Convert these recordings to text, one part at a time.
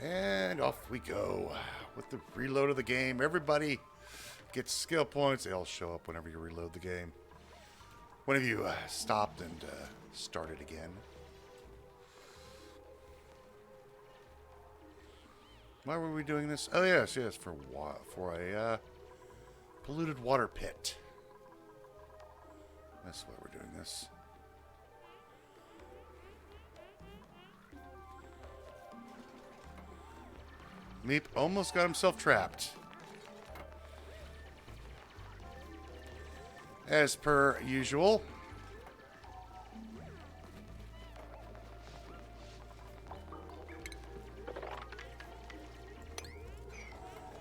And off we go with the reload of the game. Everybody gets skill points. They all show up whenever you reload the game. Whenever you stopped and started again. Why were we doing this? Oh yes, for a polluted water pit. That's why we're doing this. Meep almost got himself trapped. As per usual.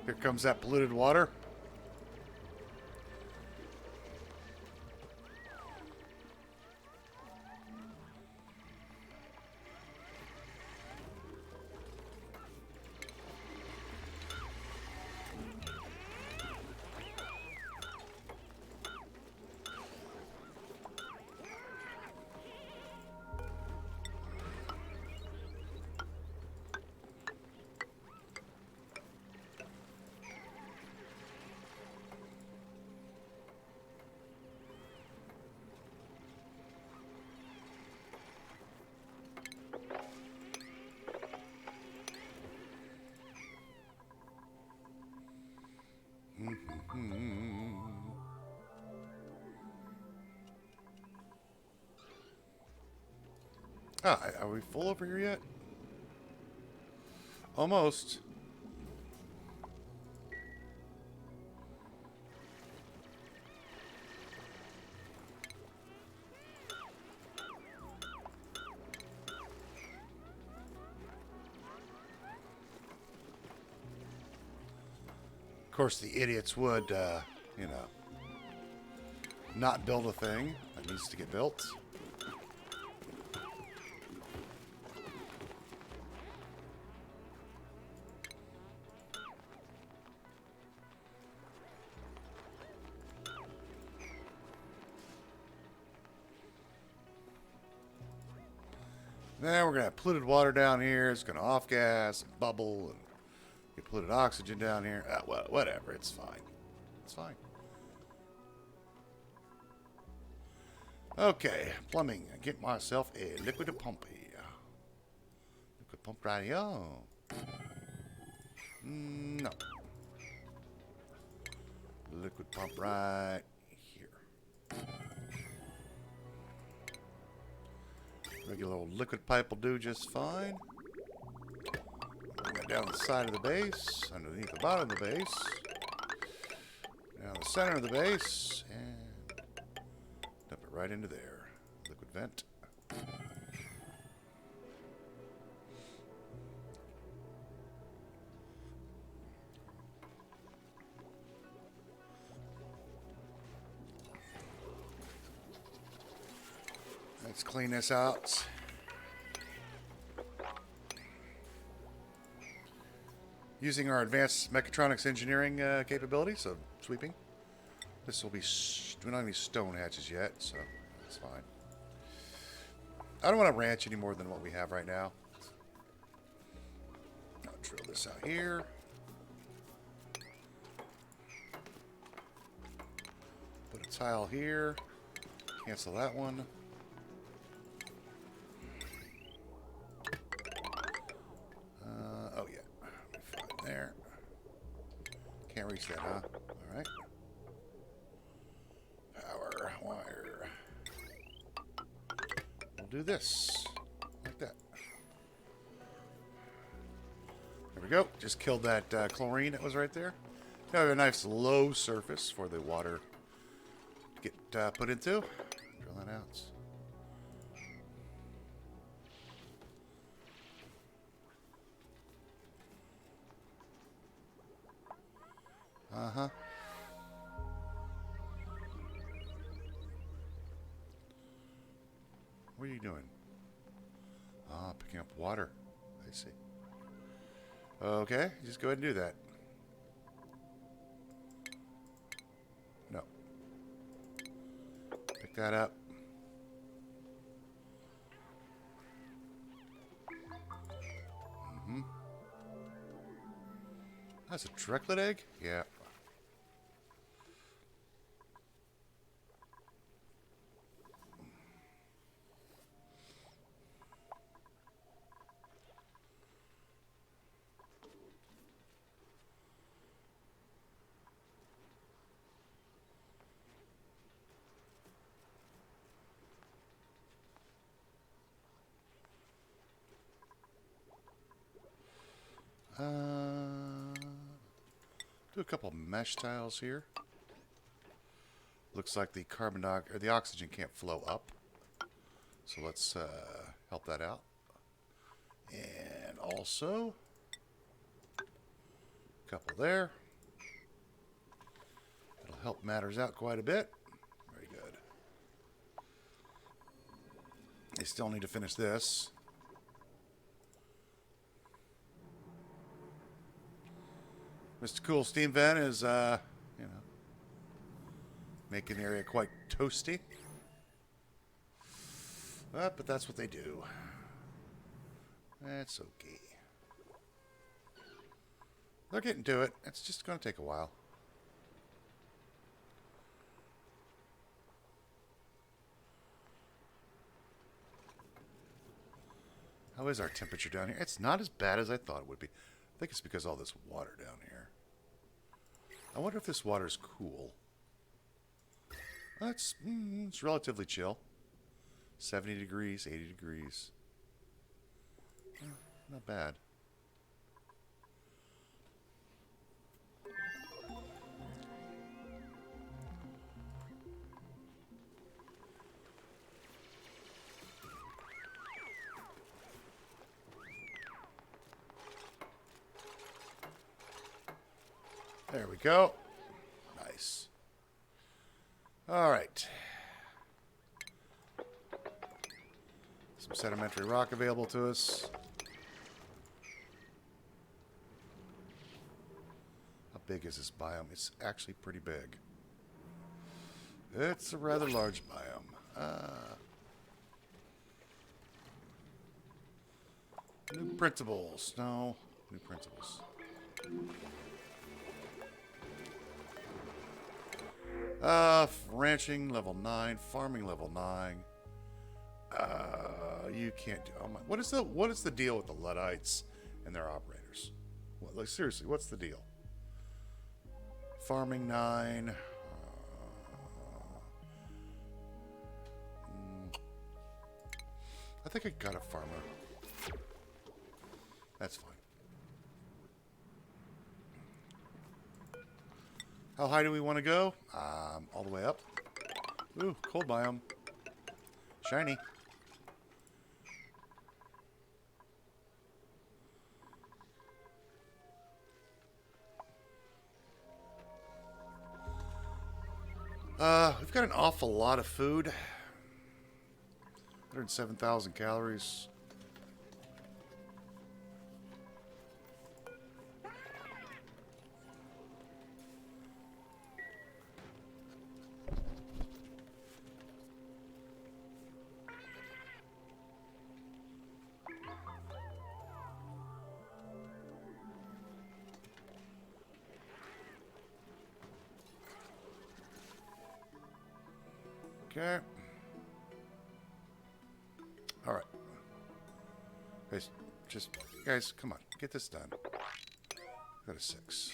Here comes that polluted water. Ah, are we full over here yet? Almost. Of course, the idiots would, you know, not build a thing that needs to get built. Now we're going to have polluted water down here. It's going to off-gas and bubble and get polluted oxygen down here. Well, whatever. It's fine. It's fine. Okay. Plumbing. Get myself a liquid pumpy. Liquid pump right here. No. Liquid pump right here. Regular old liquid pipe will do just fine. Bring it down the side of the base, underneath the bottom of the base, down the center of the base, and dump it right into there. Liquid vent. Let's clean this out. Using our advanced mechatronics engineering capabilities of sweeping. This will be... we don't have any stone hatches yet, so that's fine. I don't want to ranch any more than what we have right now. I'll drill this out here. Put a tile here. Cancel that one. Oh yeah, fine there. Can't reach that, huh? All right. Power wire. We'll do this like that. There we go. Just killed that chlorine that was right there. Now we have a nice low surface for the water to get put into. Drill that out. Uh-huh. What are you doing? Ah, picking up water. I see. Okay, just go ahead and do that. No. Pick that up. Mm-hmm. That's a Drecklet egg? Yeah. Do a couple mesh tiles here. Looks like the the oxygen can't flow up. So let's help that out. And also, a couple there. It'll help matters out quite a bit. Very good. They still need to finish this. Mr. Cool Steam Vent is, making the area quite toasty. But that's what they do. That's okay. They're getting to it. It's just going to take a while. How is our temperature down here? It's not as bad as I thought it would be. I think it's because of all this water down here. I wonder if this water is cool. It's relatively chill. 70 degrees, 80 degrees. Not bad. There we go. Nice. All right. Some sedimentary rock available to us. How big is this biome? It's actually pretty big. It's a rather large biome. New printables. No. New printables. Ranching level 9, farming level 9. You can't do. Oh my! What is the deal with the Luddites and their operators? What, like seriously, what's the deal? Farming 9. I think I got a farmer. That's fine. How high do we want to go? All the way up. Ooh, cold biome. Shiny. We've got an awful lot of food. 107,000 calories. Okay. All right. Guys, come on, get this done. Got a 6.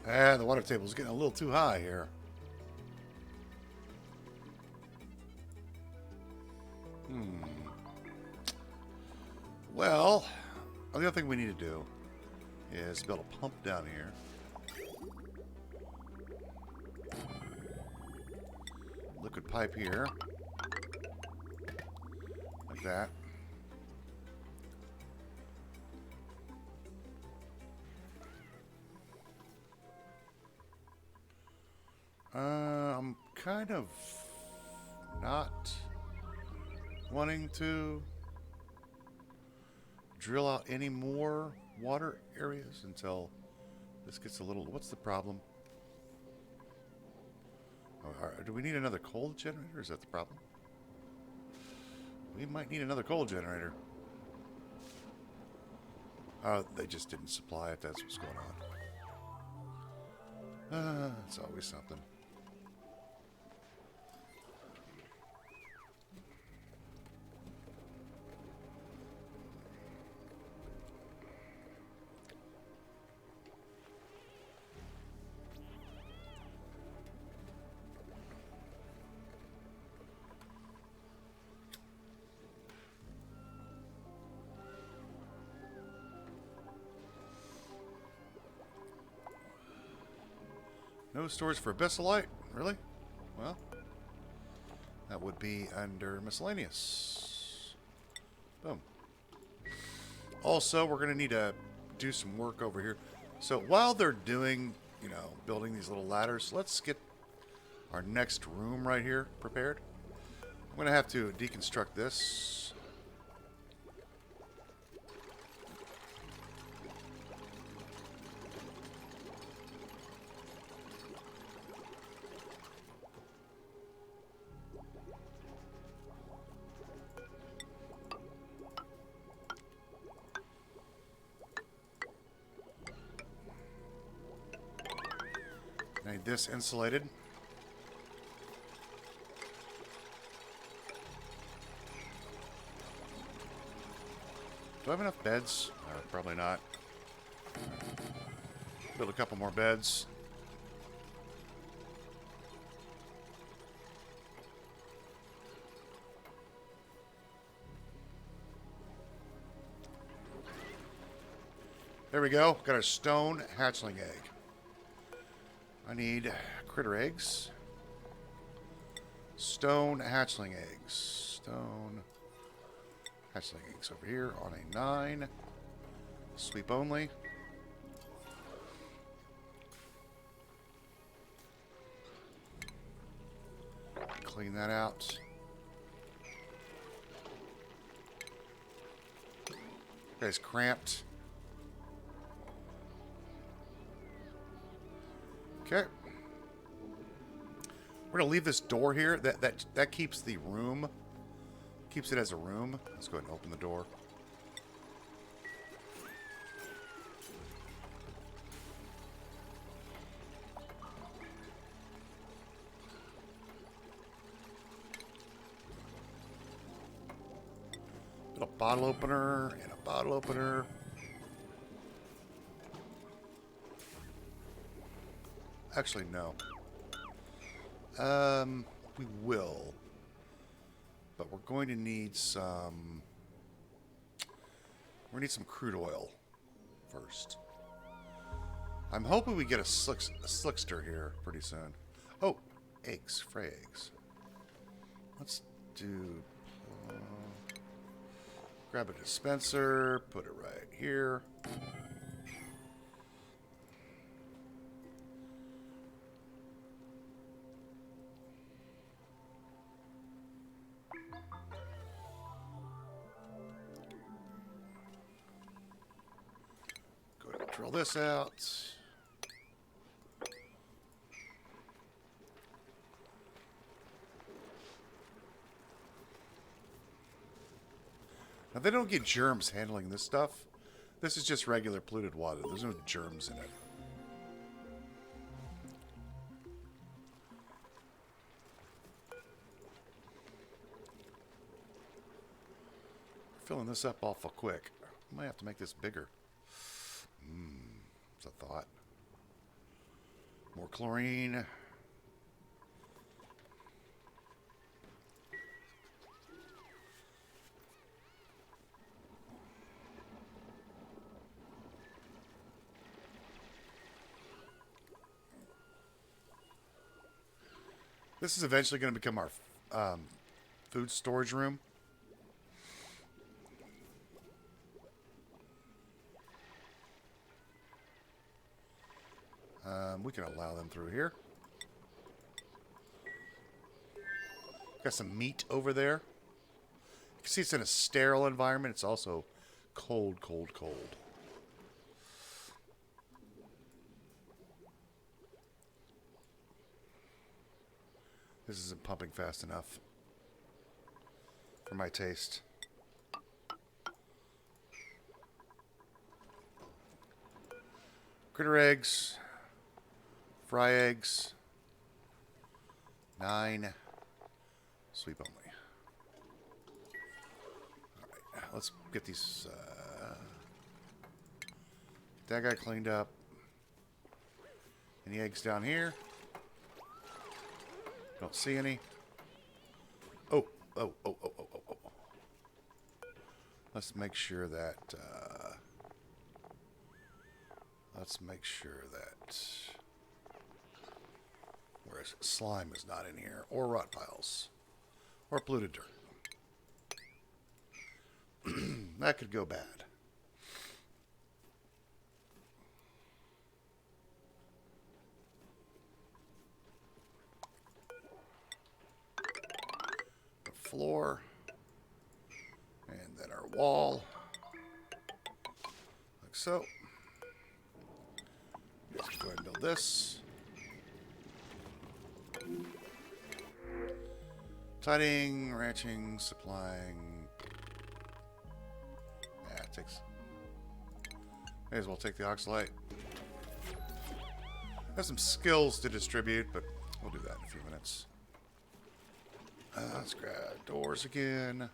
Ah, the water table's getting a little too high here. Well, the other thing we need to do is build a pump down here. Liquid pipe here. Like that. I'm kind of not wanting to drill out any more water areas until this gets a little... What's the problem? Do we need another coal generator? Is that the problem? We might need another coal generator. They just didn't supply it. That's what's going on. It's always something. No storage for Abyssalite? Really? Well, that would be under miscellaneous. Boom. Also, we're going to need to do some work over here. So while they're doing, you know, building these little ladders, let's get our next room right here prepared. I'm going to have to deconstruct this. I need this insulated. Do I have enough beds? Probably not. Build a couple more beds. There we go. Got our stone hatchling egg. I need critter eggs. Stone hatchling eggs. Stone hatchling eggs over here on a 9. Sweep only. Clean that out. Guy's cramped. Okay. We're gonna leave this door here. That keeps the room. Keeps it as a room. Let's go ahead and open the door. Little bottle opener and a bottle opener. Actually, no. We will. But we're going to need some... We're going to need some crude oil first. I'm hoping we get a slickster here pretty soon. Oh, eggs. Fry eggs. Let's do... grab a dispenser. Put it right here. Drill this out. Now, they don't get germs handling this stuff. This is just regular polluted water. There's no germs in it. Filling this up awful quick. I might have to make this bigger. It's a thought. More chlorine. This is eventually going to become our food storage room. We can allow them through here. Got some meat over there. You can see it's in a sterile environment. It's also cold, cold, cold. This isn't pumping fast enough for my taste. Critter eggs. Fry eggs. 9. Sweep only. Alright, let's get these... that guy cleaned up. Any eggs down here? Don't see any. Oh. Let's make sure that... Whereas slime is not in here, or rot piles, or polluted dirt. That could go bad. The floor, and then our wall, like so. Let's go ahead and build this. Tidying, ranching, supplying. Yeah, it takes. May as well take the oxalite. I have some skills to distribute, but we'll do that in a few minutes. Let's grab doors again.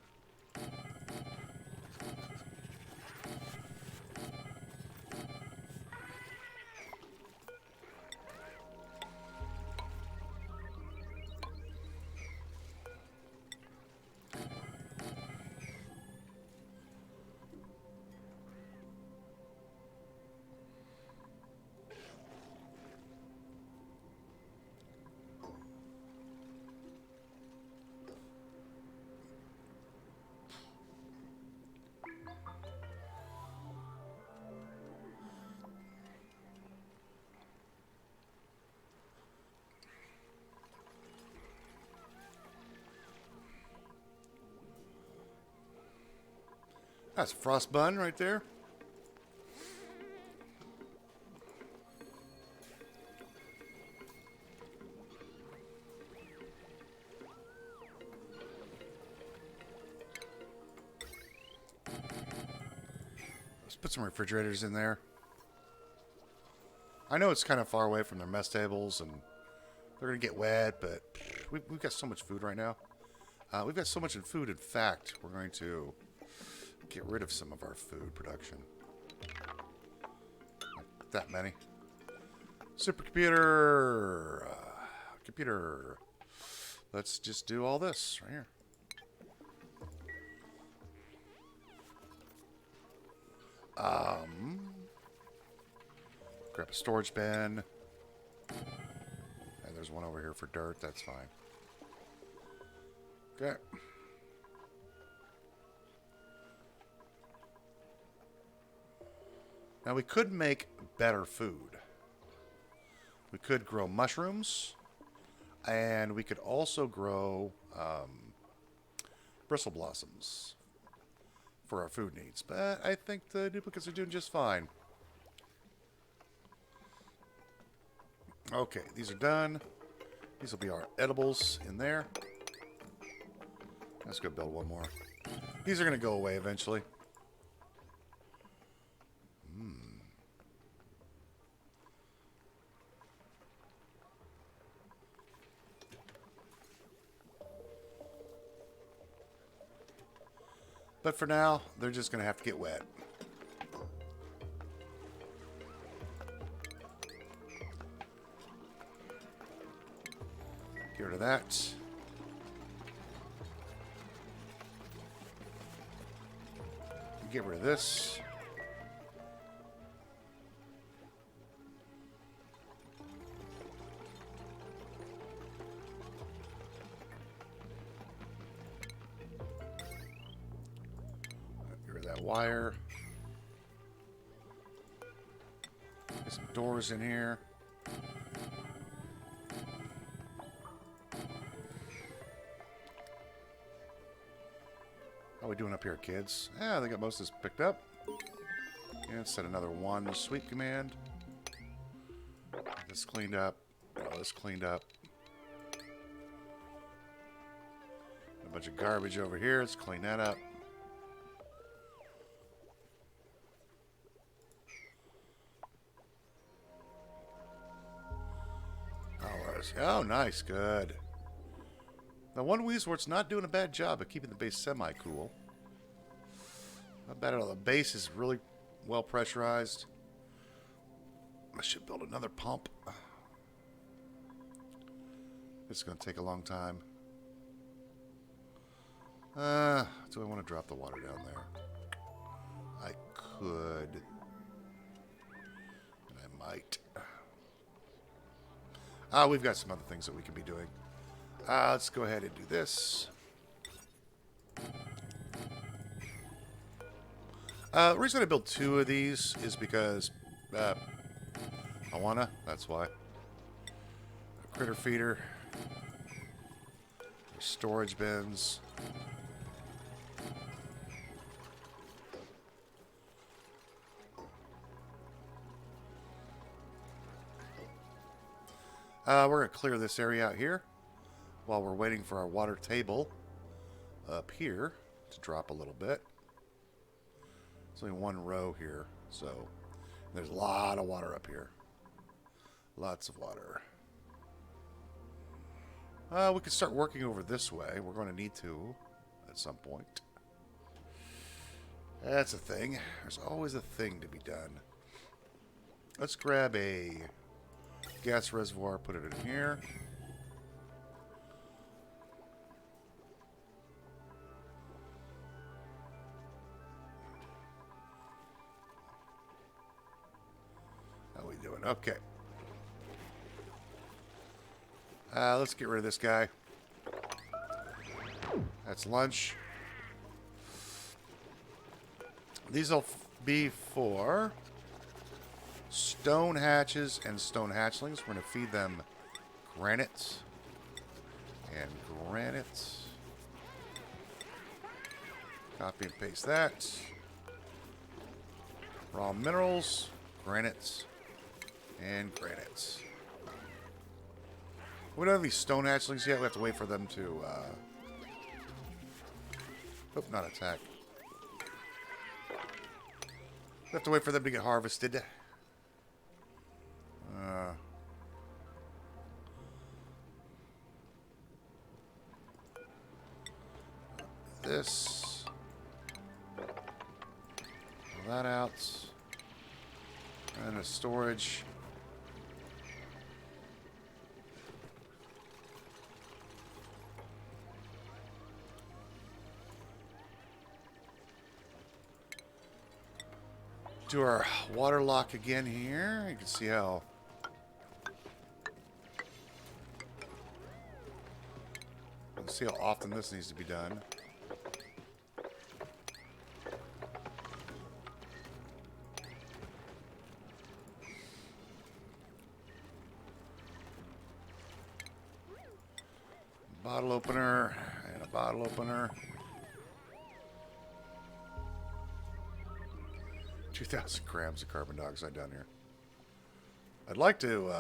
That's a frost bun right there. Let's put some refrigerators in there. I know it's kind of far away from their mess tables and they're going to get wet, but we've got so much food right now. We've got so much in food, in fact, we're going to get rid of some of our food production. Not that many. Supercomputer. Computer. Let's just do all this right here. Grab a storage bin. And there's one over here for dirt. That's fine. Okay. Now we could make better food. We could grow mushrooms. And we could also grow bristle blossoms for our food needs. But I think the duplicates are doing just fine. Okay, these are done. These will be our edibles in there. Let's go build one more. These are going to go away eventually. But for now, they're just going to have to get wet. rid of that. Get rid of this. Get rid of that wire. Get some doors in here. How are we doing up here, kids? Yeah, they got most of this picked up. And set another one sweep command. Get this cleaned up. Get all this cleaned up. A bunch of garbage over here. Let's clean that up. Oh, nice. Good. Now, one Wheezewort's not doing a bad job of keeping the base semi-cool. Not bad at all. The base is really well pressurized. I should build another pump. It's going to take a long time. Do I want to drop the water down there? I could. And I might. We've got some other things that we could be doing. Let's go ahead and do this. The reason I built 2 of these is because I wanna. That's why. A critter feeder. Storage bins. We're going to clear this area out here while we're waiting for our water table up here to drop a little bit. There's only one row here, so there's a lot of water up here. Lots of water. We could start working over this way. We're going to need to at some point. That's a thing. There's always a thing to be done. Let's grab a gas reservoir, put it in here. How are we doing? Okay. Let's get rid of this guy. That's lunch. These will be for stone hatches and stone hatchlings. We're going to feed them granite and granite. Copy and paste that. Raw minerals, granite, and granite. We don't have any stone hatchlings yet. We have to wait for them to, not attack. We have to wait for them to get harvested. This. Pull that out. And a storage. Do our water lock again here. You can see how often this needs to be done. Bottle opener and a bottle opener. 2,000 grams of carbon dioxide down here. I'd like to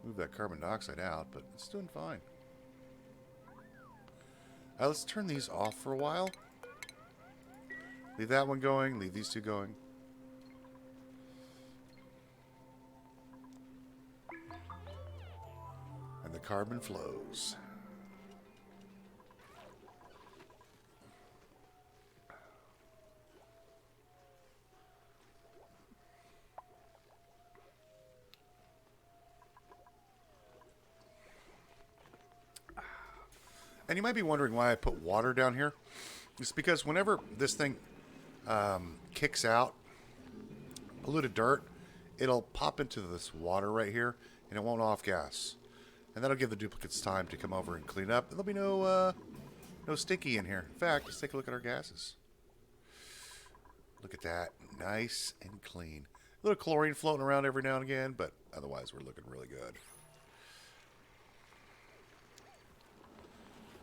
move that carbon dioxide out, but it's doing fine. Let's turn these off for a while. Leave that one going. Leave these two going. And the carbon flows. And you might be wondering why I put water down here. It's because whenever this thing kicks out polluted dirt, it'll pop into this water right here, and it won't off gas. And that'll give the duplicates time to come over and clean up. And there'll be no stinky in here. In fact, let's take a look at our gases. Look at that. Nice and clean. A little chlorine floating around every now and again, but otherwise we're looking really good.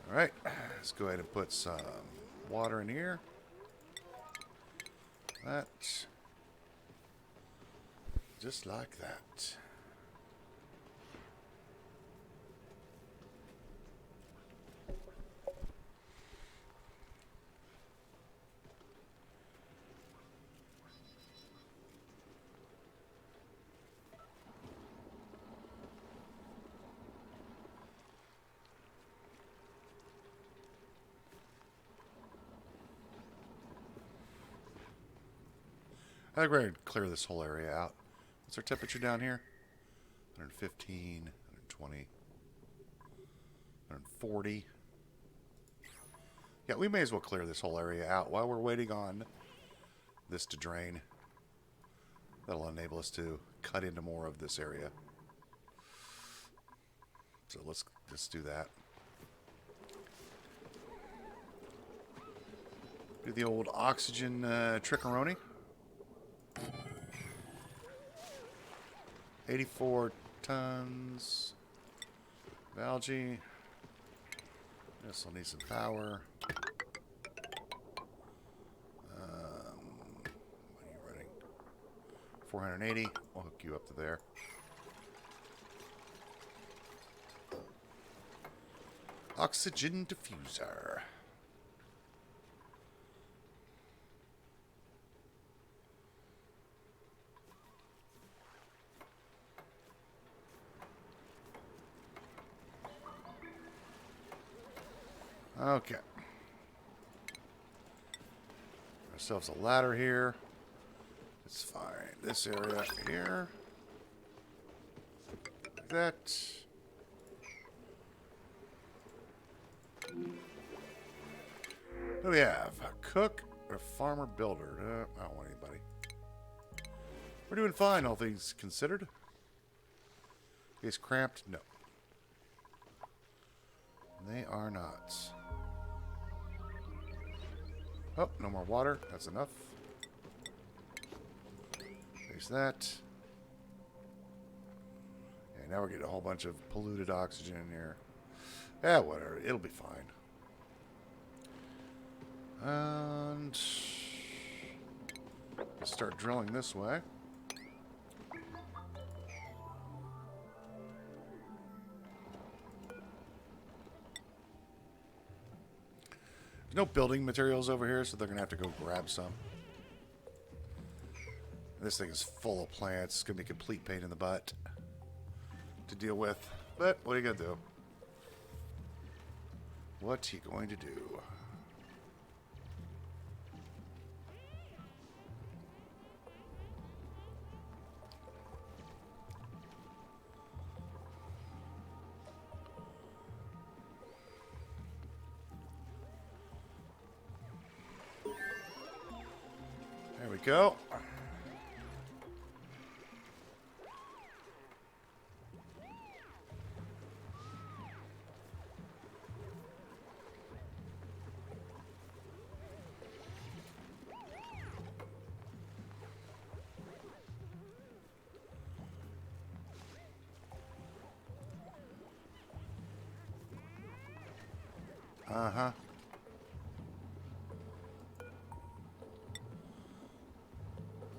Alright, let's go ahead and put some water in here. That. Just like that. I think we're going to clear this whole area out. What's our temperature down here? 115, 120, 140. Yeah, we may as well clear this whole area out while we're waiting on this to drain. That'll enable us to cut into more of this area. So let's just do that. Do the old oxygen trickaroni. 84 tons of algae. This will need some power. What are you running? 480. We'll hook you up to there. Oxygen diffuser. Okay. Ourselves a ladder here. It's fine. This area here. Like that. What do we have? A cook or a farmer builder? I don't want anybody. We're doing fine, all things considered. Is cramped? No. They are not. Oh, no more water. That's enough. There's that. Yeah, now we're getting a whole bunch of polluted oxygen in here. Yeah, whatever. It'll be fine. And let's start drilling this way. There's no building materials over here, so they're going to have to go grab some. This thing is full of plants. It's going to be a complete pain in the butt to deal with. But what are you going to do? What are you going to do? There we go. Uh-huh.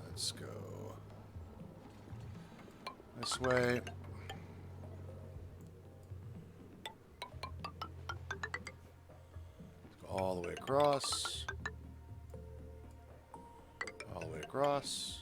Let's go this way. Go all the way across. All the way across.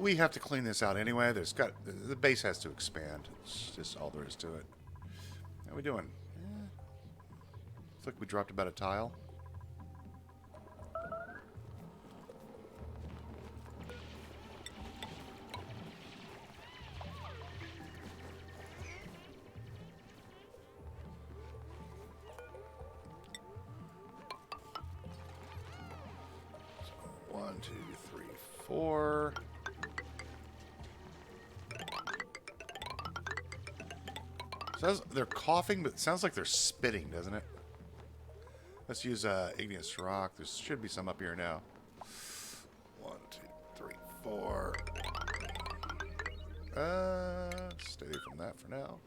we have to clean this out anyway. The base has to expand. It's just all there is to it. How are we doing? Looks like we dropped about a tile. So 1, 2, 3, 4. Says they're coughing, but it sounds like they're spitting, doesn't it? Let's use igneous rock. There should be some up here now. 1, 2, 3, 4. Stay from that for now.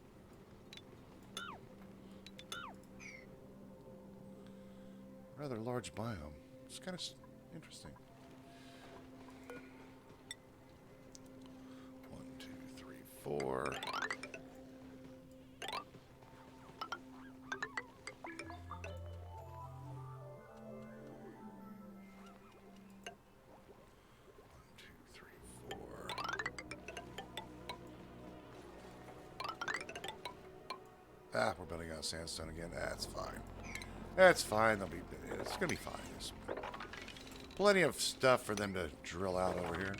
Rather large biome. It's kind of interesting. 1, 2, 3, 4. Ah, we're building out sandstone again. That's fine. That's fine. It's gonna be fine. There's plenty of stuff for them to drill out over here.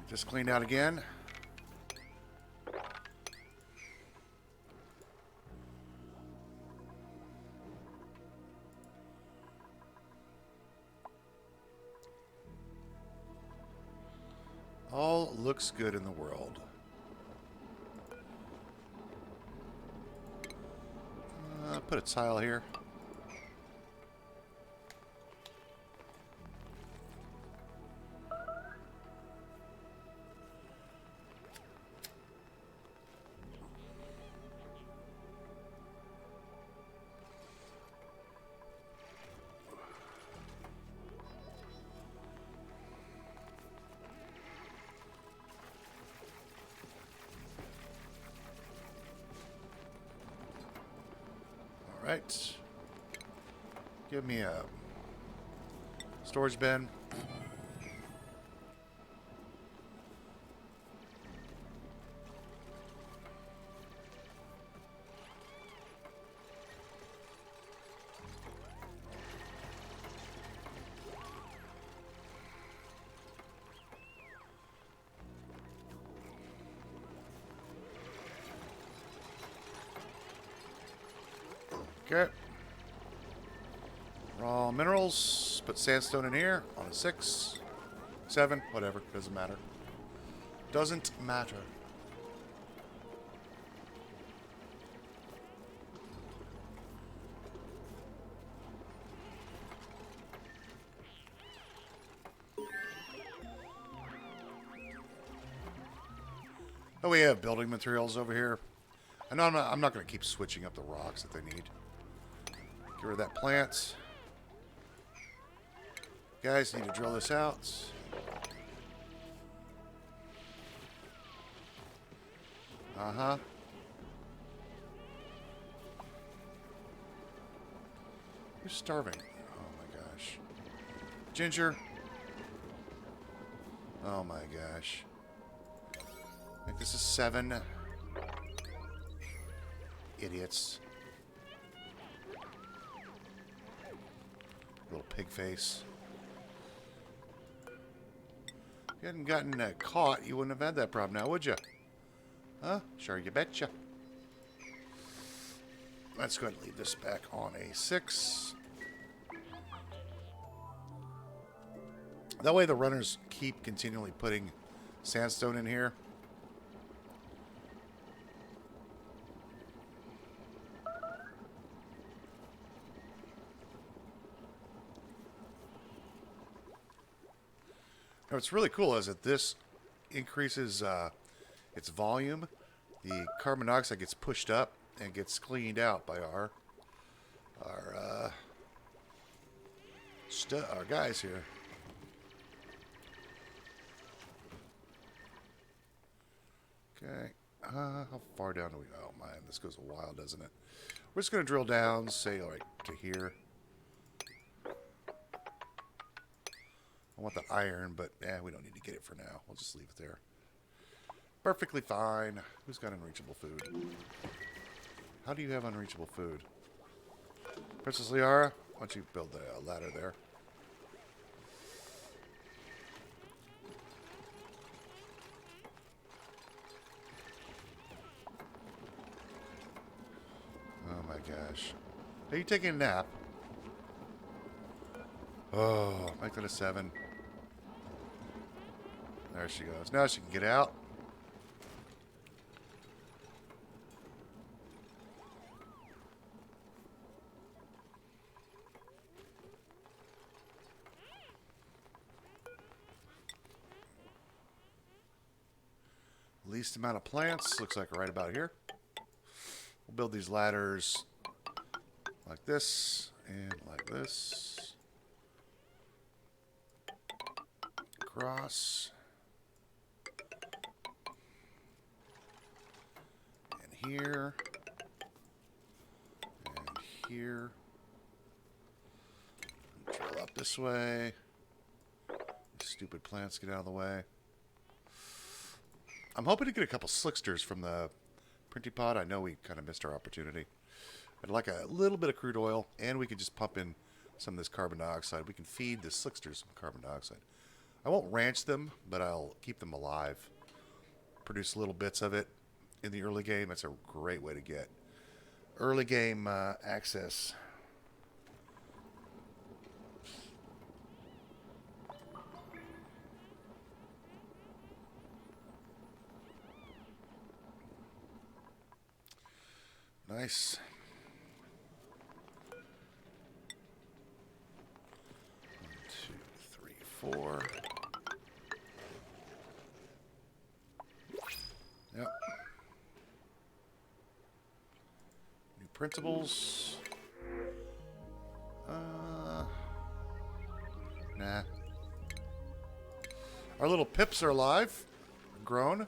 Just cleaned out again. All looks good in the world. Put a tile here. Right. Give me a storage bin. Okay. Raw minerals. Put sandstone in here on a 6, 7, whatever. Doesn't matter. Doesn't matter. Oh, we have building materials over here. I know I'm not going to keep switching up the rocks that they need. Get rid of that plant. Guys, need to drill this out. Uh-huh. You're starving. Oh my gosh. Ginger. Oh my gosh. I think this is 7. Idiots. Little pig face. If you hadn't gotten caught, you wouldn't have had that problem now, would you? Huh? Sure, you betcha. Let's go ahead and leave this back on a 6. That way the runners keep continually putting sandstone in here. Now, what's really cool is that this increases its volume. The carbon dioxide gets pushed up and gets cleaned out by our Our guys here. Okay. How far down do we... Oh, man, this goes a while, doesn't it? We're just going to drill down, say, like, to here. I want the iron, but, we don't need to get it for now. We'll just leave it there. Perfectly fine. Who's got unreachable food? How do you have unreachable food? Princess Liara, why don't you build the ladder there? Oh my gosh. Are you taking a nap? Oh, make that a 7. There she goes. Now she can get out. Least amount of plants. Looks like right about here. We'll build these ladders like this and like this. Across. And here. And here. Drill up this way. Stupid plants get out of the way. I'm hoping to get a couple slicksters from the printing pod. I know we kind of missed our opportunity. I'd like a little bit of crude oil, and we can just pump in some of this carbon dioxide. We can feed the slicksters some carbon dioxide. I won't ranch them, but I'll keep them alive. Produce little bits of it in the early game. That's a great way to get early game access. Nice. 1, 2, 3, 4. Yep. New printables. Nah. Our little pips are alive. Grown.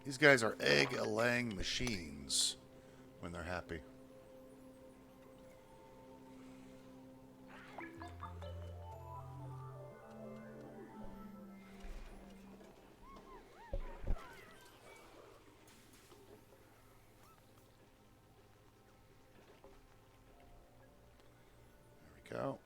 These guys are egg-laying machines when they're happy. There we go.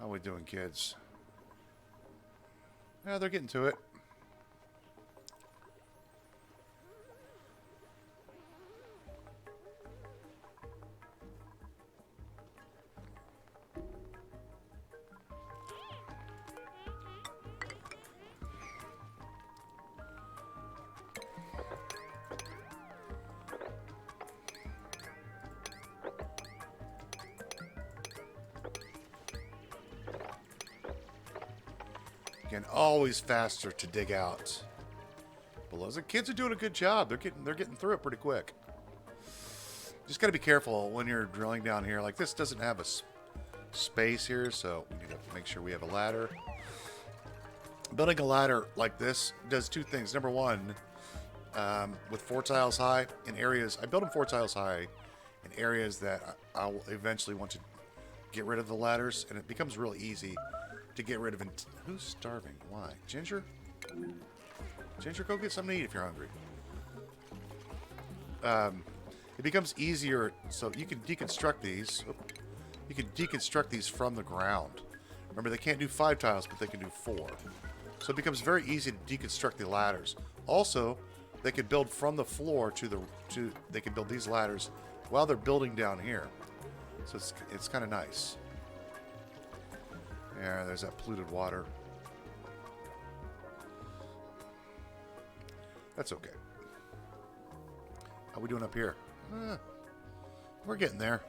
How we doing, kids? Yeah, they're getting to it. Again, always faster to dig out below. The kids are doing a good job. They're getting through it pretty quick. Just got to be careful when you're drilling down here. Like, this doesn't have a space here, so we need to make sure we have a ladder. Building a ladder like this does two things. Number one, with 4 tiles high in areas, I build them 4 tiles high in areas that I'll eventually want to get rid of the ladders, and it becomes real easy to get rid of. Who's starving? Why? Ginger? Ginger, go get something to eat if you're hungry. It becomes easier, so you can deconstruct these. You can deconstruct these from the ground. Remember, they can't do 5 tiles, but they can do 4. So it becomes very easy to deconstruct the ladders. Also, they can build from the floor they can build these ladders while they're building down here. So it's kind of nice. Yeah, there's that polluted water. That's okay. How we doing up here? We're getting there.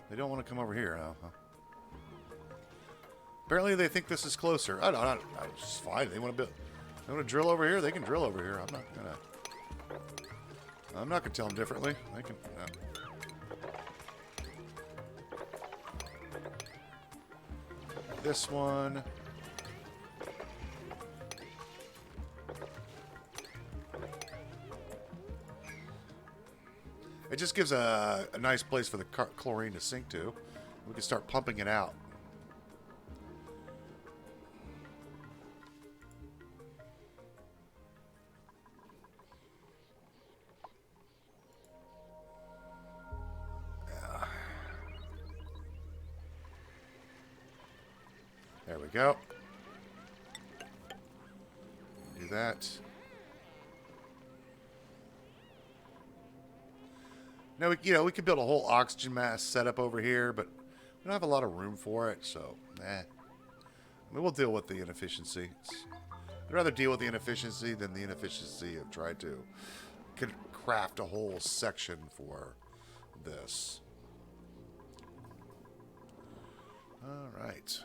They don't want to come over here now, huh? Apparently they think this is closer. I don't. It's fine. They want to build. They want to drill over here. They can drill over here. I'm not gonna tell them differently. They can. This one. It just gives a nice place for the chlorine to sink to. We can start pumping it out. Yeah. There we go. Do that. Now, we could build a whole oxygen mask setup over here, but we don't have a lot of room for it, so, I mean, we'll deal with the inefficiency. I'd rather deal with the inefficiency than the inefficiency of trying to craft a whole section for this. All right.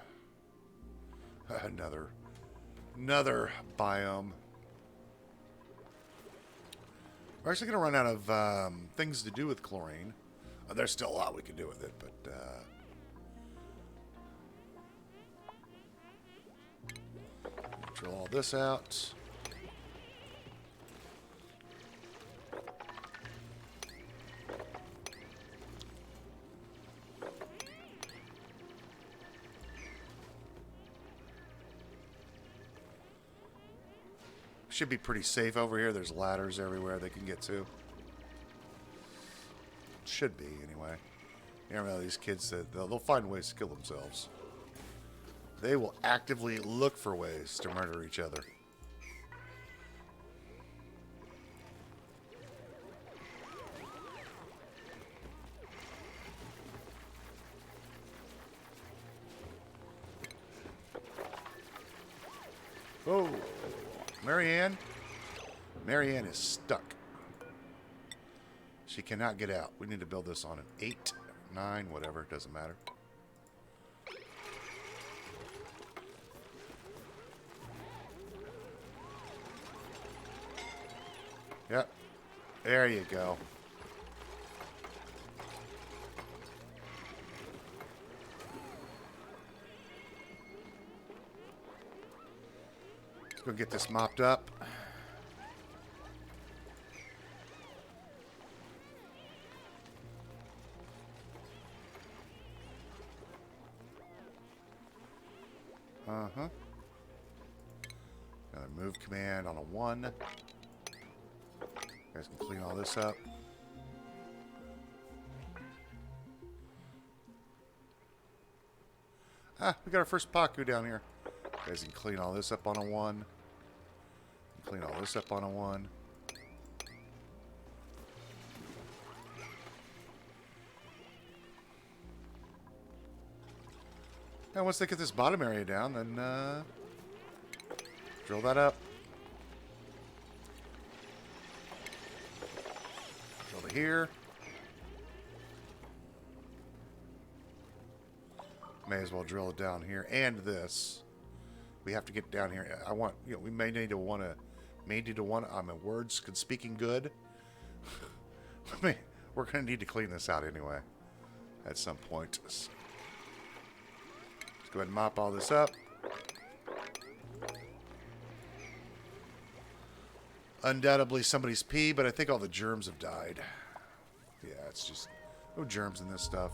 Another biome. We're actually going to run out of things to do with chlorine. There's still a lot we can do with it, but... drill all this out. Should be pretty safe over here. There's ladders everywhere they can get to. Should be, anyway. You know, these kids, they'll find ways to kill themselves. They will actively look for ways to murder each other. Oh, Marianne. Marianne is stuck. She cannot get out. We need to build this on an 8, 9, whatever. It doesn't matter. Yep. There you go. Let's go get this mopped up. Uh-huh. Another move command on a 1. You guys can clean all this up. Ah, we got our first Paku down here. You guys can clean all this up on a 1. Clean all this up on a 1. And once they get this bottom area down, then drill that up. Drill to here. May as well drill it down here. And this. We have to get down here. I want, we may need to want to, I'm a words speaking good. We're going to need to clean this out anyway. At some point. Let's go ahead and mop all this up. Undoubtedly somebody's pee, but I think all the germs have died. Yeah, it's just no germs in this stuff.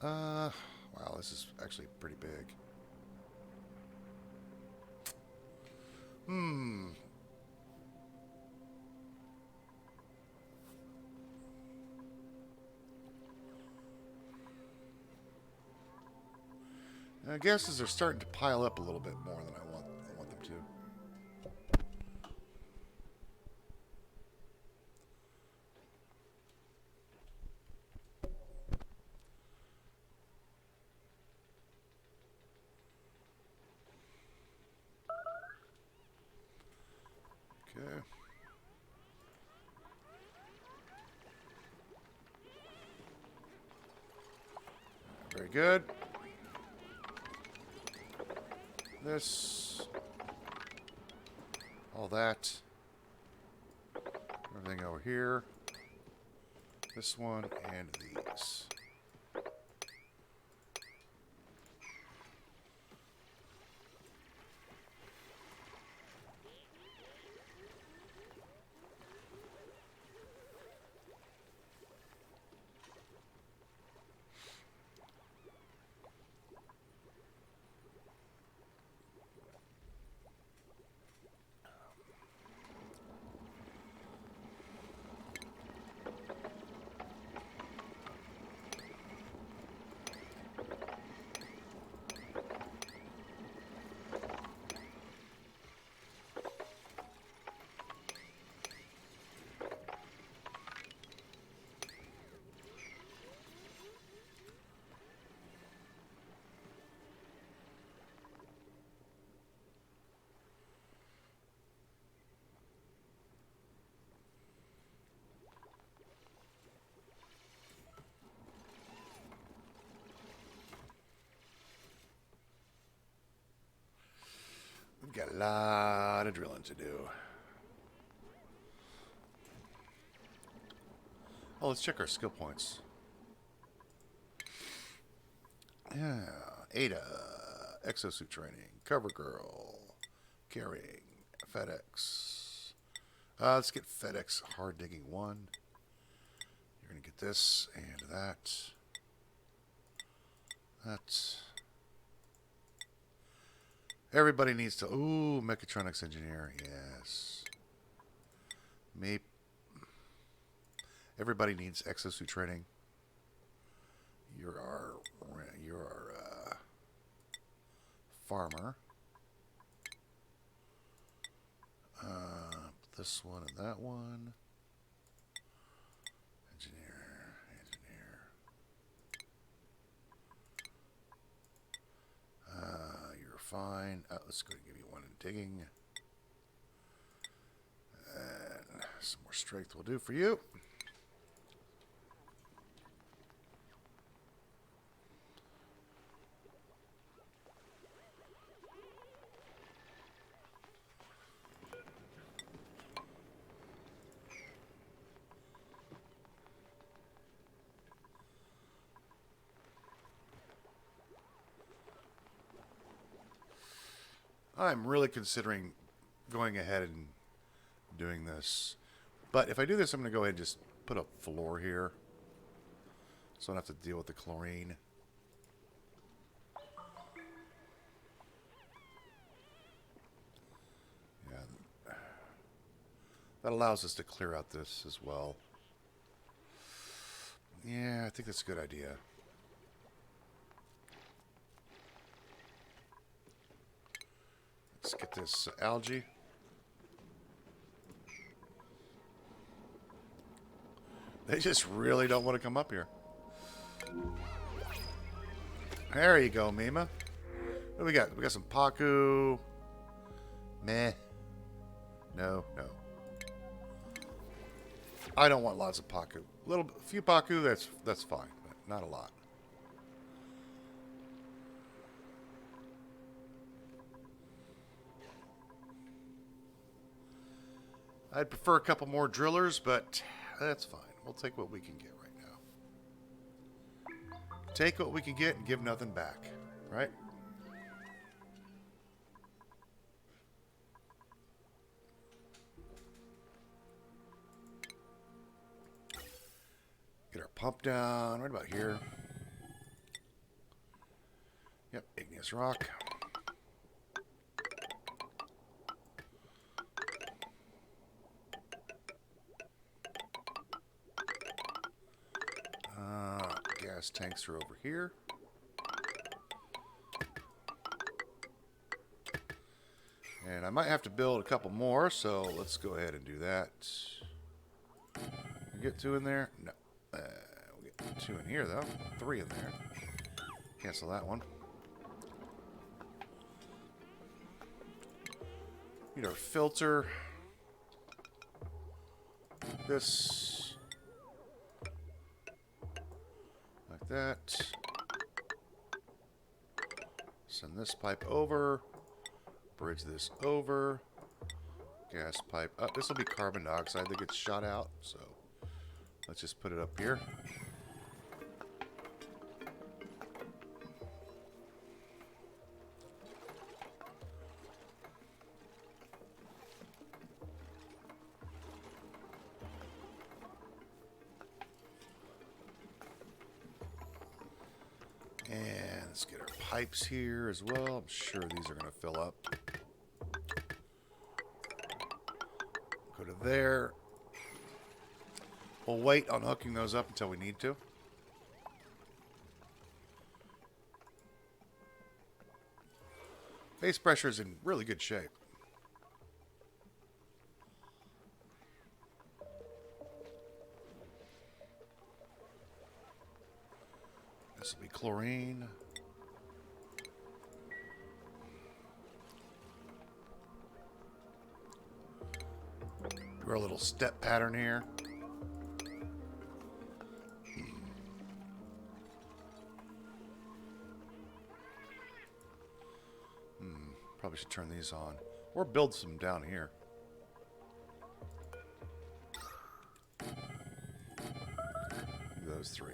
Wow, this is actually pretty big. I guess as they're starting to pile up a little bit more than I want them to. Very good. This. All that. Everything over here. This one and these. We've got a lot of drilling to do. Oh, let's check our skill points. Yeah. Ada. Exosuit training. Cover girl. Carrying. FedEx. Let's get FedEx hard digging 1. You're going to get this and that. That. Everybody needs to... Ooh, mechatronics engineer. Yes. Maybe... Everybody needs exosuit training. You're our farmer. This one and that one. Engineer. You're fine. Let's go and give you 1 in digging. And some more strength will do for you. I'm really considering going ahead and doing this. But if I do this, I'm going to go ahead and just put a floor here. So I don't have to deal with the chlorine. Yeah. That allows us to clear out this as well. Yeah, I think that's a good idea. Let's get this algae. They just really don't want to come up here. There you go, Mima. What do we got? We got some Paku. Meh. No. I don't want lots of Paku. A few Paku, that's fine, but not a lot. I'd prefer a couple more drillers, but that's fine. We'll take what we can get right now. Take what we can get and give nothing back, right? Get our pump down right about here. Yep, igneous rock. Gas tanks are over here. And I might have to build a couple more, so let's go ahead and do that. We get 2 in there? No. We'll get 2 in here, though. 3 in there. Cancel that one. Need our filter. This. Like that. Send this pipe over. Bridge this over. Gas pipe up. This will be carbon dioxide that gets shot out. So let's just put it up here. And let's get our pipes here as well. I'm sure these are going to fill up. Go to there. We'll wait on hooking those up until we need to. Base pressure is in really good shape. This will be chlorine. Do our little step pattern here. Probably should turn these on. Or build some down here. Those three.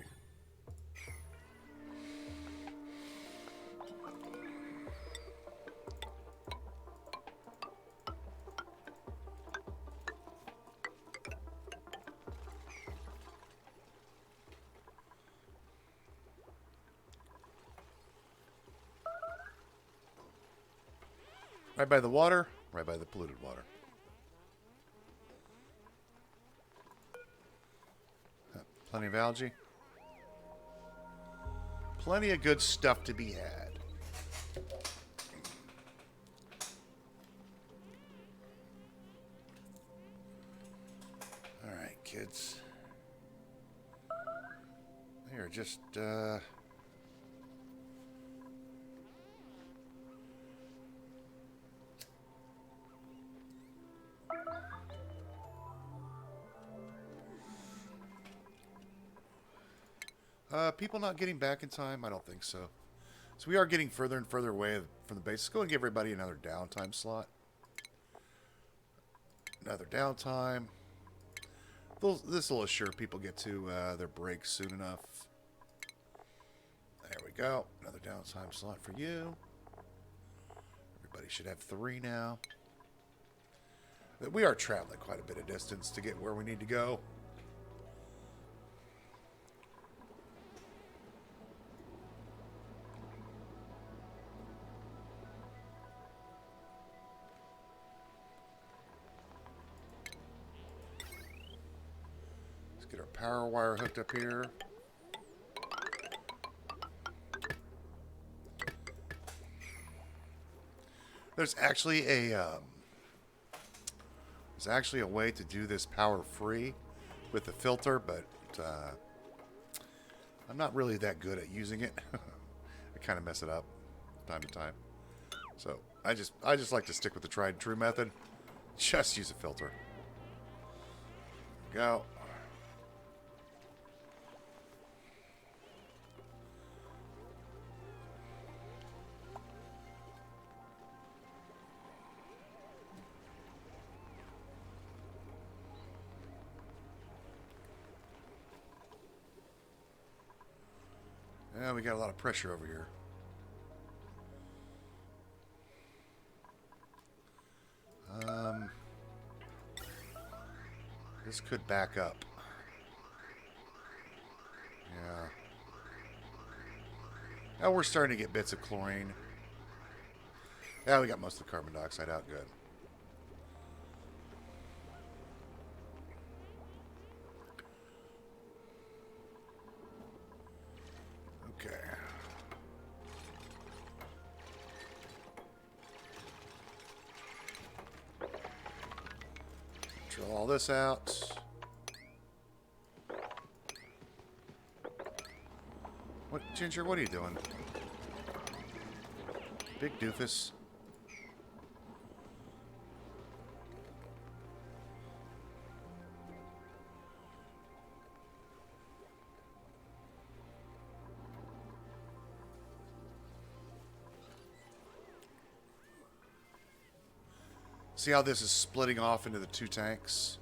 Right by the water, right by the polluted water. Plenty of algae. Plenty of good stuff to be had. Alright, kids. They are just, people not getting back in time? I don't think so. So we are getting further and further away from the base. Let's go and give everybody another downtime slot. Another downtime. This will assure people get to their breaks soon enough. There we go. Another downtime slot for you. Everybody should have 3 now. We are traveling quite a bit of distance to get where we need to go. Get our power wire hooked up here. There's actually a way to do this power free with the filter, but I'm not really that good at using it. I kind of mess it up time to time. So I just like to stick with the tried and true method. Just use a filter. Go. Yeah, we got a lot of pressure over here. This could back up. Yeah. Now we're starting to get bits of chlorine. Yeah, we got most of the carbon dioxide out. Good. Okay. Drill all this out. What, Ginger, what are you doing? Big doofus. See how this is splitting off into the 2 tanks?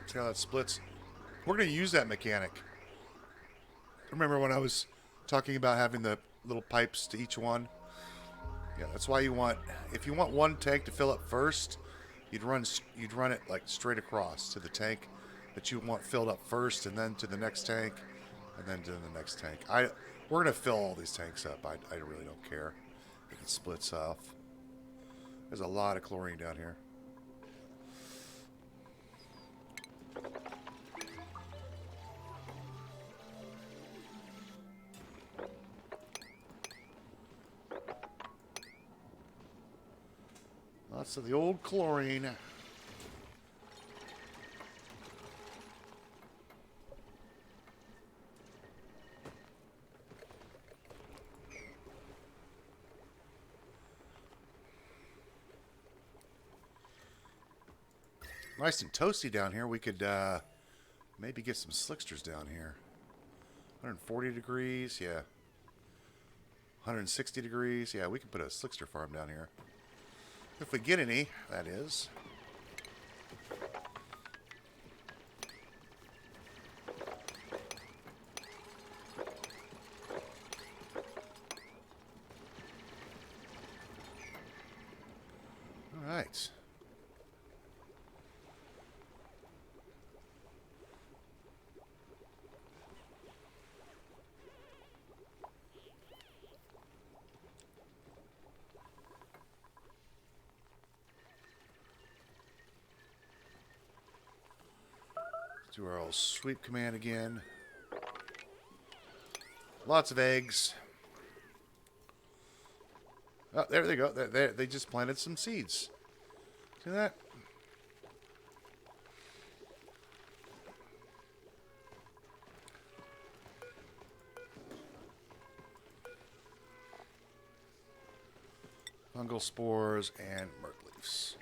See how that splits? We're going to use that mechanic. Remember when I was talking about having the little pipes to each one? Yeah, that's why you want, if you want one tank to fill up first, you'd run it like straight across to the tank that you want filled up first, and then to the next tank, and then to the next tank. We're going to fill all these tanks up. I really don't care if it splits off. There's a lot of chlorine down here. Lots of the old chlorine. Nice and toasty down here. We could maybe get some slicksters down here. 140 degrees, yeah. 160 degrees, yeah. We can put a slickster farm down here. If we get any, that is. All right. Do our old sweep command again. Lots of eggs. Oh, there they go. They just planted some seeds. See that? Fungal spores and murk leaves.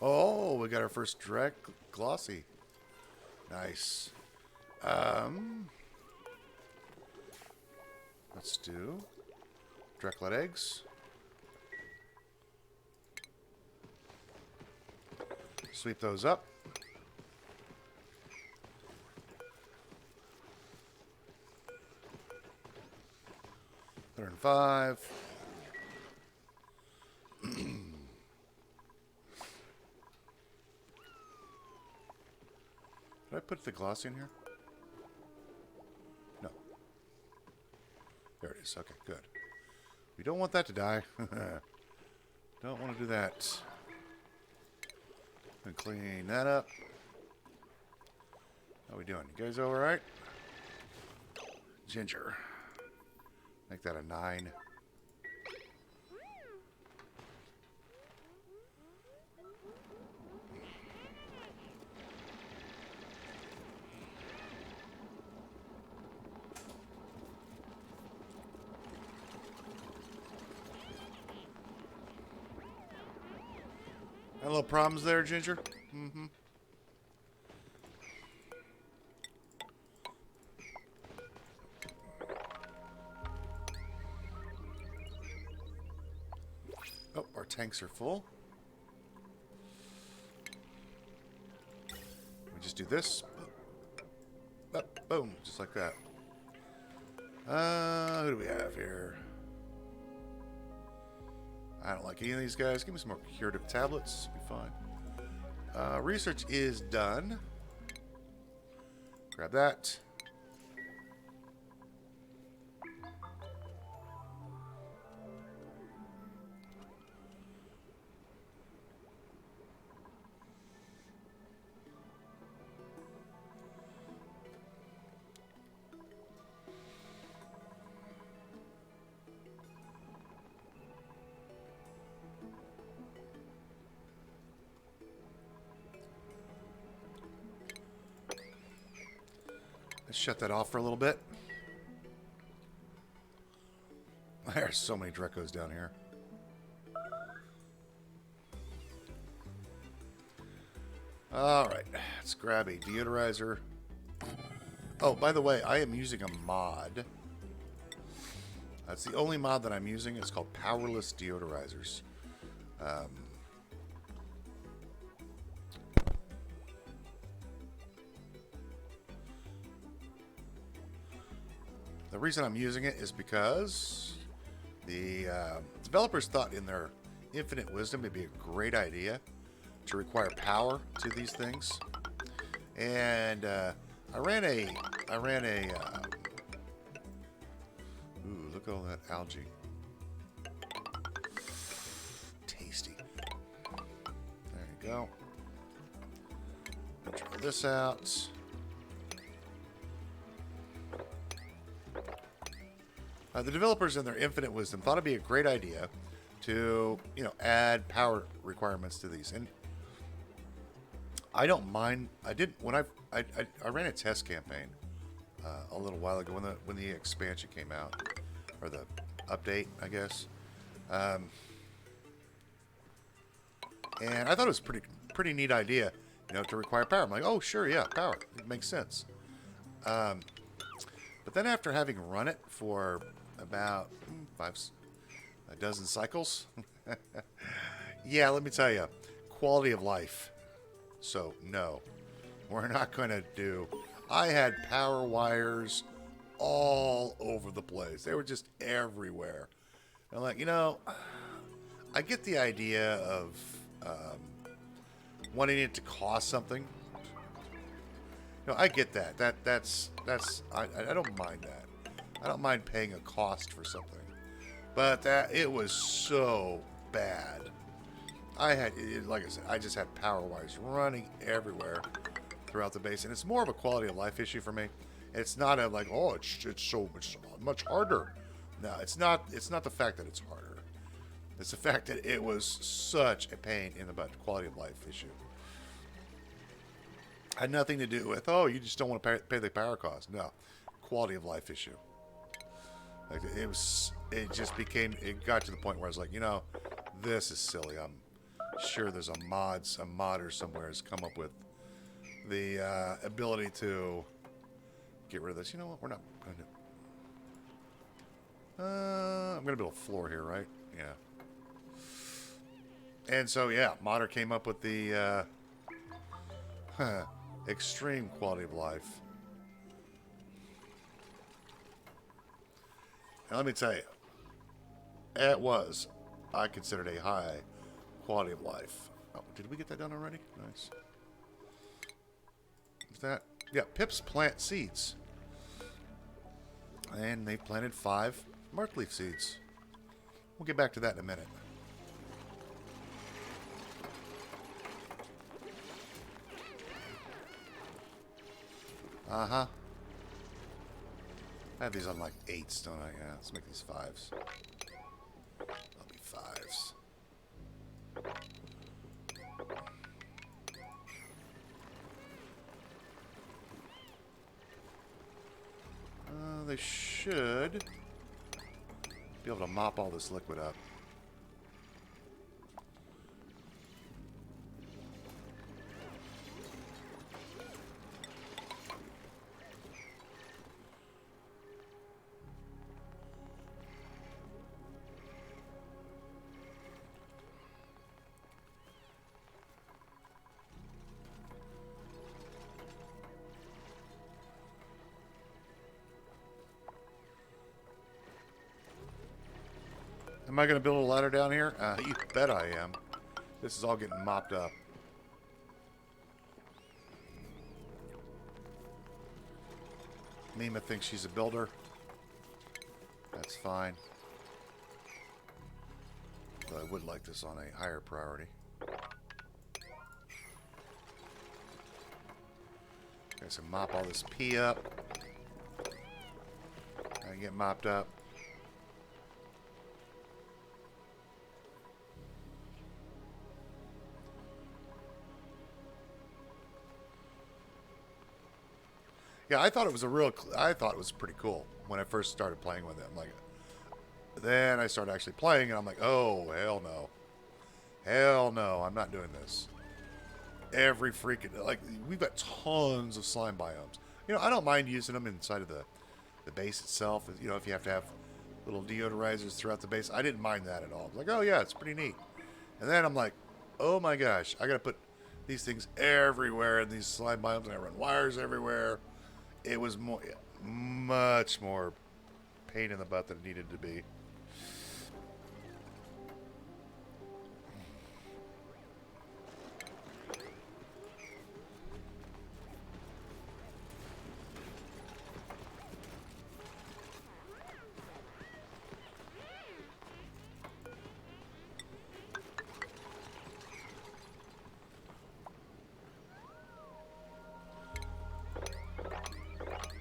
Oh, we got our first direct glossy. Nice. Let's do Dreklet eggs. Sweep those up. Third and 5. Did I put the glossy in here? No. There it is. Okay, good. We don't want that to die. Don't want to do that. And clean that up. How we doing? You guys all right? Ginger. Make that a 9. Got a little problems there, Ginger? Mm-hmm. Oh, our tanks are full. We just do this. Boom, just like that. Who do we have here? I don't like any of these guys. Give me some more curative tablets. Be fine. Research is done. Grab that. Let's shut that off for a little bit. There's so many Drekos down here. Alright, let's grab a deodorizer. Oh, by the way, I am using a mod That's the only mod that I'm using. It's called Powerless Deodorizers. The reason I'm using it is because the developers thought in their infinite wisdom it'd be a great idea to require power to these things. And I ran a ooh, look at all that algae. Tasty. There you go. Try this out. The developers in their infinite wisdom thought it'd be a great idea to, add power requirements to these. And I don't mind. I did when I ran a test campaign a little while ago when the expansion came out, or the update, I guess. And I thought it was pretty neat idea, to require power. I'm like, oh sure, yeah, power. It makes sense. But then after having run it for about a dozen cycles, yeah, let me tell you, quality of life. So no, we're not going to do. I had power wires all over the place. They were just everywhere. And I'm like, I get the idea of wanting it to cost something. I get that. That's I don't mind that. I don't mind paying a cost for something. But it was so bad. Like I said, I just had power wires running everywhere throughout the base, and it's more of a quality of life issue for me. It's not it's so much harder. No, it's not. It's not the fact that it's harder. It's the fact that it was such a pain in the butt quality of life issue. Had nothing to do with, you just don't want to pay the power cost. No, quality of life issue. Like it got to the point where I was like, this is silly. I'm sure there's a modder somewhere has come up with the ability to get rid of this. You know what? We're not going to. I'm going to build a floor here, right? Yeah. And so, yeah, modder came up with the extreme quality of life. And let me tell you, I considered a high quality of life. Oh, did we get that done already? Nice. Is that? Yeah, Pips plant seeds. And they planted 5 Markleaf seeds. We'll get back to that in a minute. Uh-huh. I have these on like 8s, don't I? Yeah, let's make these 5s. I'll be 5s. They should be able to mop all this liquid up. Am I going to build a ladder down here? You bet I am. This is all getting mopped up. Mima thinks she's a builder. That's fine. But I would like this on a higher priority. Okay, so mop all this pee up. And get mopped up. Yeah, I thought it was pretty cool when I first started playing with it. I'm like, then I started actually playing, and I'm like, oh, hell no. Hell no, I'm not doing this. Every freaking, we've got tons of slime biomes. I don't mind using them inside of the base itself. If you have to have Little deodorizers throughout the base. I didn't mind that at all. Like, oh yeah, it's pretty neat. And then I'm like, oh my gosh, I gotta put these things everywhere in these slime biomes, and I run wires everywhere. It was much more pain in the butt than it needed to be.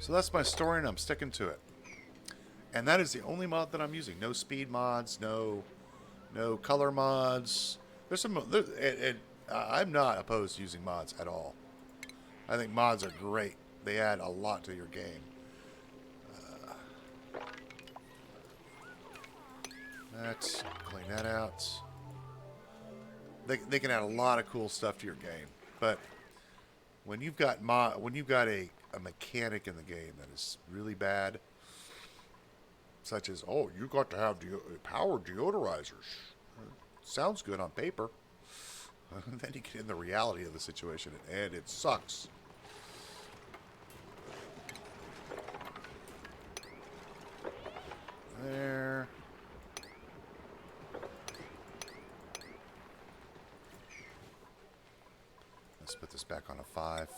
So that's my story, and I'm sticking to it. And that is the only mod that I'm using. No speed mods, no color mods. There's some. I'm not opposed to using mods at all. I think mods are great. They add a lot to your game. Let's clean that out. They can add a lot of cool stuff to your game, but when you've got a mechanic in the game that is really bad, such as, oh, you got to have power deodorizers. Sounds good on paper. Then you get in the reality of the situation, and it sucks. There. Let's put this back on a 5.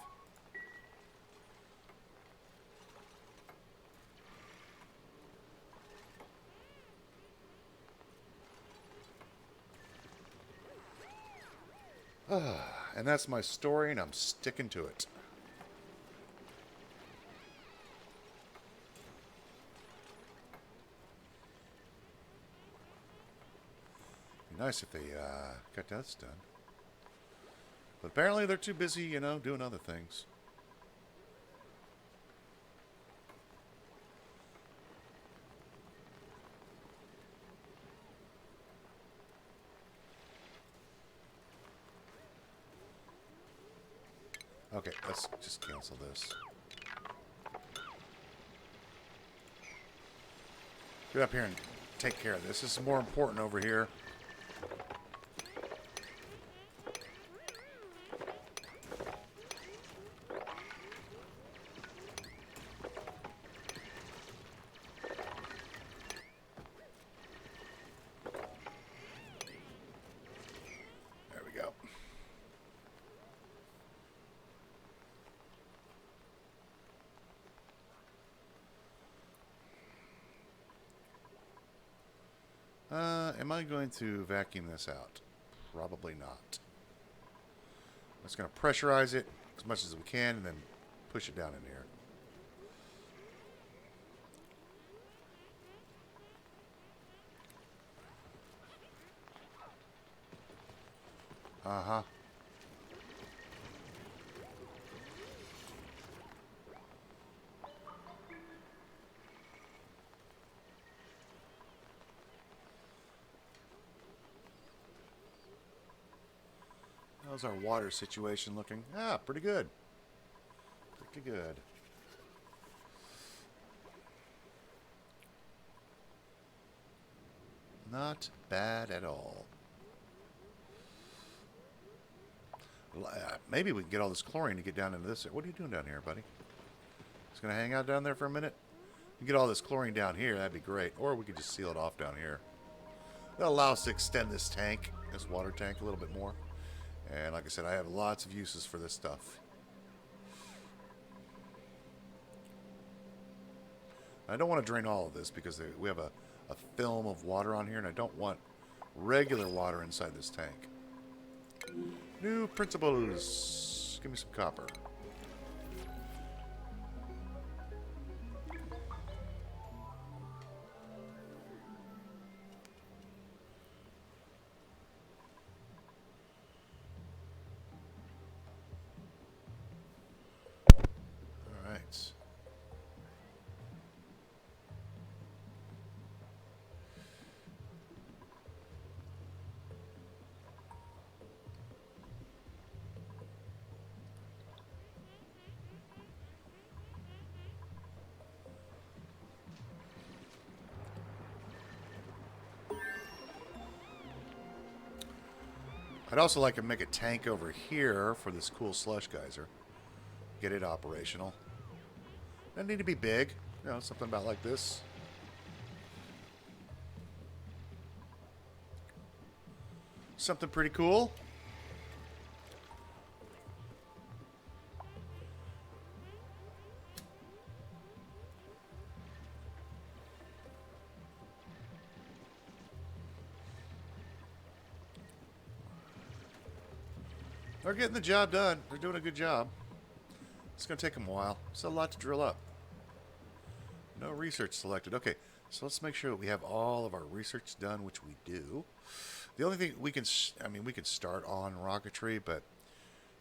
And that's my story, and I'm sticking to it. Be nice if they got that done. But apparently they're too busy, you know, doing other things. Okay, let's just cancel this. Get up here and take care of this. This is more important over here. There we go. Am I going to vacuum this out? Probably not. I'm just going to pressurize it as much as we can and then push it down in here. Uh-huh. How's our water situation looking? Ah, pretty good. Pretty good. Not bad at all. Maybe we can get all this chlorine to get down into this. What are you doing down here, buddy? Just going to hang out down there for a minute? You get all this chlorine down here, that'd be great. Or we could just seal it off down here. That'll allow us to extend this tank, this water tank, a little bit more. And like I said, I have lots of uses for this stuff. I don't want to drain all of this because we have a film of water on here, and I don't want regular water inside this tank. New principles. Give me some copper. I'd also like to make a tank over here for this cool slush geyser. Get it operational. Doesn't need to be big. You know, something about like this. Something pretty cool. They're getting the job done. They're doing a good job. It's going to take them a while. It's a lot to drill up. No research selected. Okay, so let's make sure that we have all of our research done, which we do. The only thing we can, I mean, we could start on rocketry, but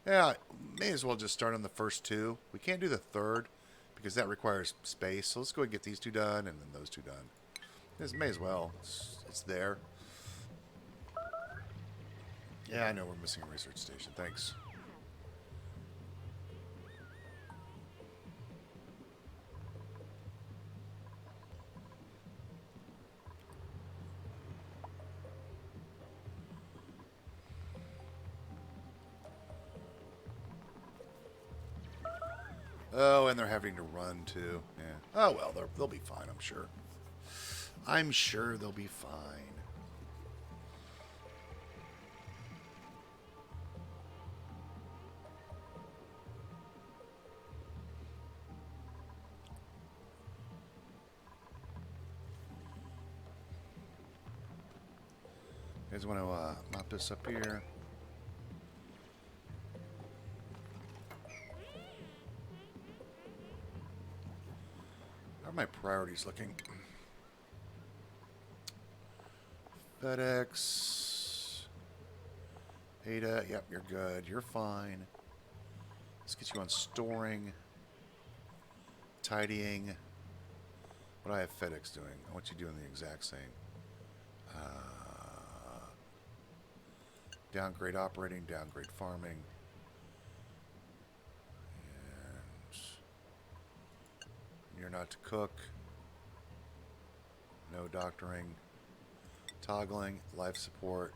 yeah, may as well just start on the first two. We can't do the third because that requires space. So let's go ahead and get these two done and then those two done. This may as well. It's there. Yeah, I know we're missing a research station. Thanks. Oh, and they're having to run too. Yeah. Oh well, they'll be fine. I'm sure. I'm sure they'll be fine. You guys want to mop this up here? How are my priorities looking? FedEx. Ada, yep, you're good. You're fine. Let's get you on storing. Tidying. What do I have FedEx doing? I want you doing the exact same. Downgrade operating, downgrade farming. And you're not to cook. No doctoring. Toggling, life support.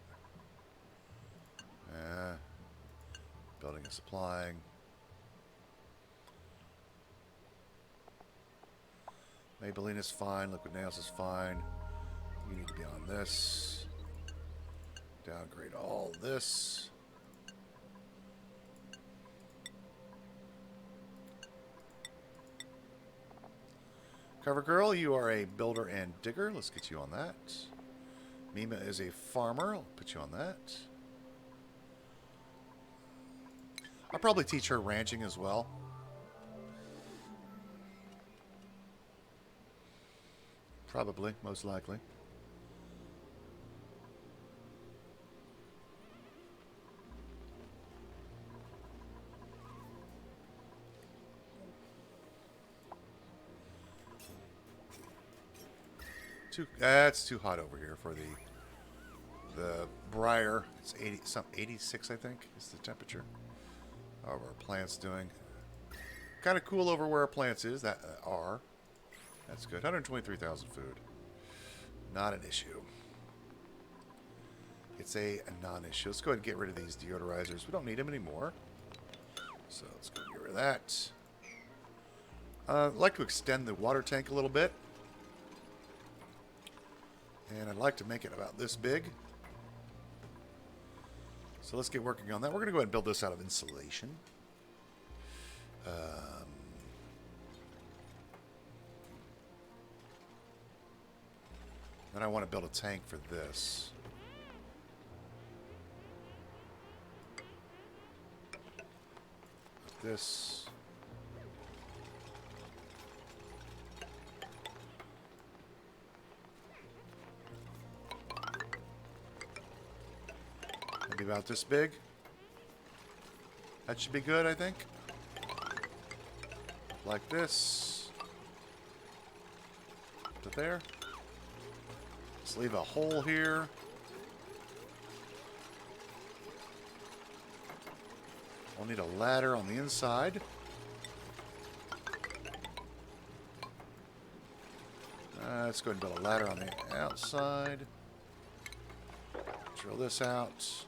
Building and supplying. Maybelline is fine. Liquid nails is fine. You need to be on this. Downgrade all this. Cover Girl, you are a builder and digger. Let's get you on that. Mima is a farmer. I'll put you on that. I'll probably teach her ranching as well. Probably, most likely. It's too hot over here for the briar. It's 86, I think, is the temperature. How are our plants doing? Kind of cool over where our plants is. That's good. 123,000 food. Not an issue. It's a non-issue. Let's go ahead and get rid of these deodorizers. We don't need them anymore. So let's go get rid of that. I'd like to extend the water tank a little bit. And I'd like to make it about this big. So let's get working on that. We're going to go ahead and build this out of insulation. Then I want to build a tank for this. Like this. Maybe about this big. That should be good, I think. Like this. Put it there. Let's leave a hole here. We'll need a ladder on the inside. Let's go ahead and build a ladder on the outside. Drill this out.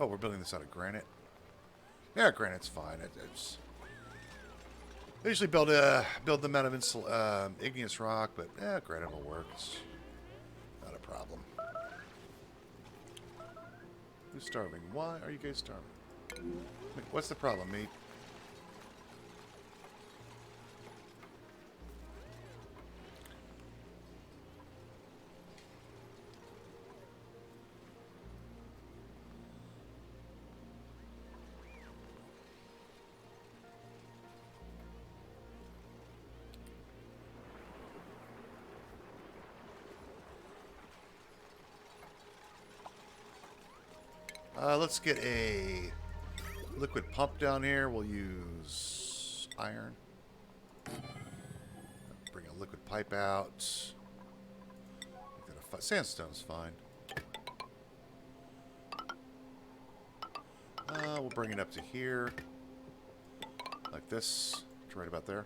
Oh, we're building this out of granite. Yeah, granite's fine. I usually build them out of igneous rock, but granite will work. It's not a problem. Who's starving? Why are you guys starving? Wait, what's the problem, mate? Let's get a liquid pump down here. We'll use iron. Bring a liquid pipe out. Sandstone's fine. We'll bring it up to here. Like this. It's right about there.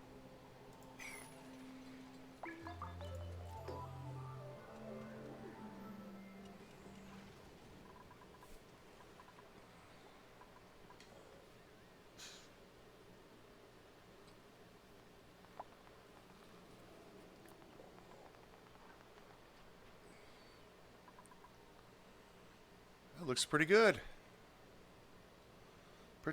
That looks pretty good.